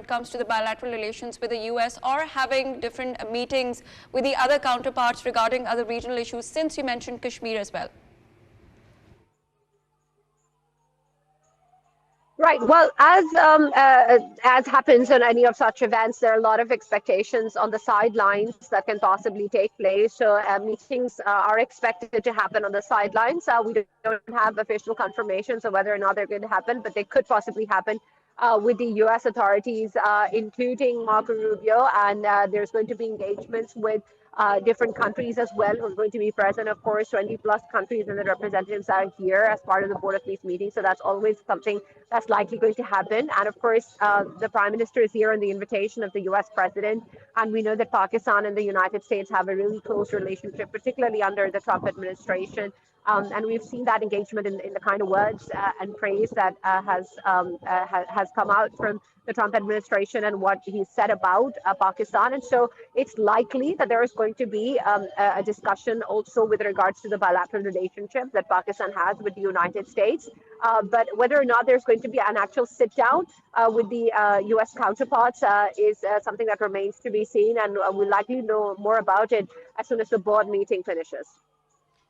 it comes to the bilateral relations with the US or having different meetings with the other counterparts regarding other regional issues, since you mentioned Kashmir as well? Right. Well, as happens in any of such events, there are a lot of expectations on the sidelines that can possibly take place. So meetings are expected to happen on the sidelines. We don't have official confirmations of whether or not they're going to happen, but they could possibly happen with the U.S. authorities, including Marco Rubio, and there's going to be engagements with different countries as well who are going to be present. Of course, 20 plus countries and the representatives are here as part of the Board of Peace meeting. So that's always something that's likely going to happen. And of course, the Prime Minister is here on the invitation of the US President. And we know that Pakistan and the United States have a really close relationship, particularly under the Trump administration. And we've seen that engagement in the kind of words and praise that has come out from the Trump administration and what he said about Pakistan. And so it's likely that there is going to be a discussion also with regards to the bilateral relationship that Pakistan has with the United States. But whether or not there's going to be an actual sit down with the US counterparts is something that remains to be seen. And we'll likely know more about it as soon as the board meeting finishes.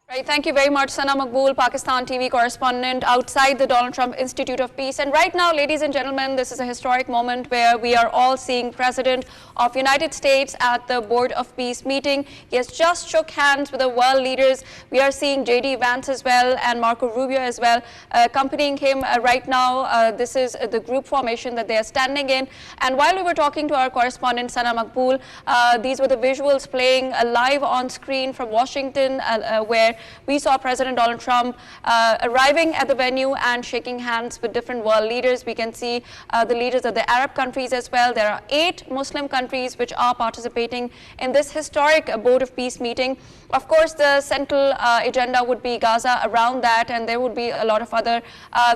Right, thank you very much, Sana Maqbool, Pakistan TV correspondent outside the Donald Trump Institute of Peace. And right now, ladies and gentlemen, this is a historic moment where we are all seeing President of United States at the Board of Peace meeting. He has just shook hands with the world leaders. We are seeing J.D. Vance as well and Marco Rubio as well accompanying him right now. This is the group formation that they are standing in. And while we were talking to our correspondent, Sana Maqbool, these were the visuals playing live on screen from Washington where we saw President Donald Trump arriving at the venue and shaking hands with different world leaders. We can see the leaders of the Arab countries as well. There are 8 Muslim countries which are participating in this historic Board of Peace meeting. Of course, the central agenda would be Gaza around that, and there would be a lot of other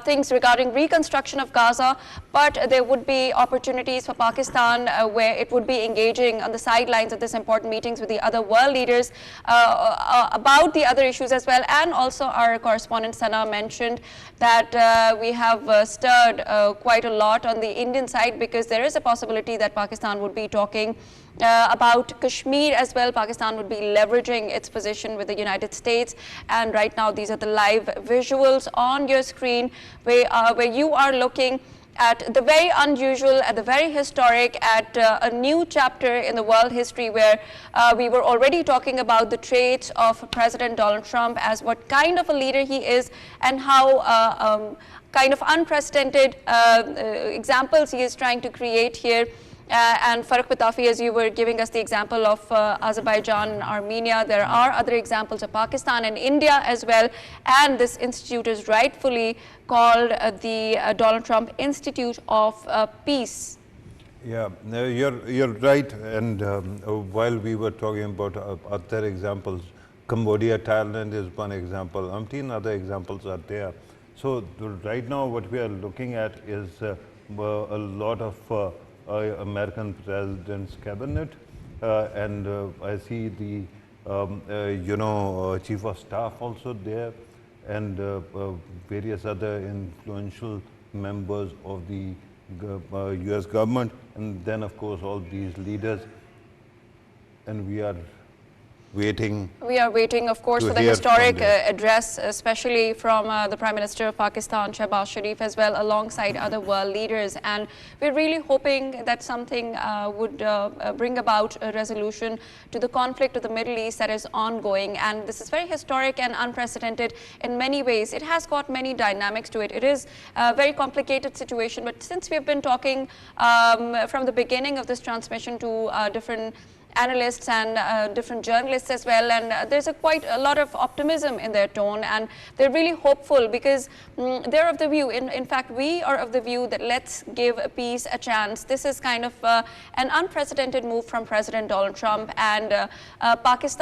things regarding reconstruction of Gaza, but there would be opportunities for Pakistan where it would be engaging on the sidelines of this important meetings with the other world leaders about the other issues as well. And also our correspondent Sana mentioned that we have stirred quite a lot on the Indian side, because there is a possibility that Pakistan would be talking about Kashmir as well. Pakistan would be leveraging its position with the United States. And right now, these are the live visuals on your screen where you are looking at the very unusual, at the very historic, at a new chapter in the world history where we were already talking about the traits of President Donald Trump, as what kind of a leader he is and how kind of unprecedented examples he is trying to create here. And Farrukh Patafi, as you were giving us the example of Azerbaijan and Armenia, there are other examples of Pakistan and India as well. And this institute is rightfully called the Donald Trump Institute of Peace. Yeah, you're right. And while we were talking about other examples, Cambodia, Thailand is one example. Umpteen other examples are there. So right now, what we are looking at is a lot of American President's cabinet, and I see the Chief of Staff also there, and various other influential members of the US government, and then of course all these leaders, and we are waiting. We are waiting, of course, for the historic address, especially from the Prime Minister of Pakistan, Shehbaz Sharif, as well, alongside other world leaders. And we're really hoping that something would bring about a resolution to the conflict of the Middle East that is ongoing. And this is very historic and unprecedented in many ways. It has got many dynamics to it. It is a very complicated situation. But since we've been talking from the beginning of this transmission to different analysts and different journalists as well, and there's quite a lot of optimism in their tone, and they're really hopeful because they're of the view, in fact we are of the view that let's give peace a chance. This is kind of an unprecedented move from President Donald Trump, and Pakistan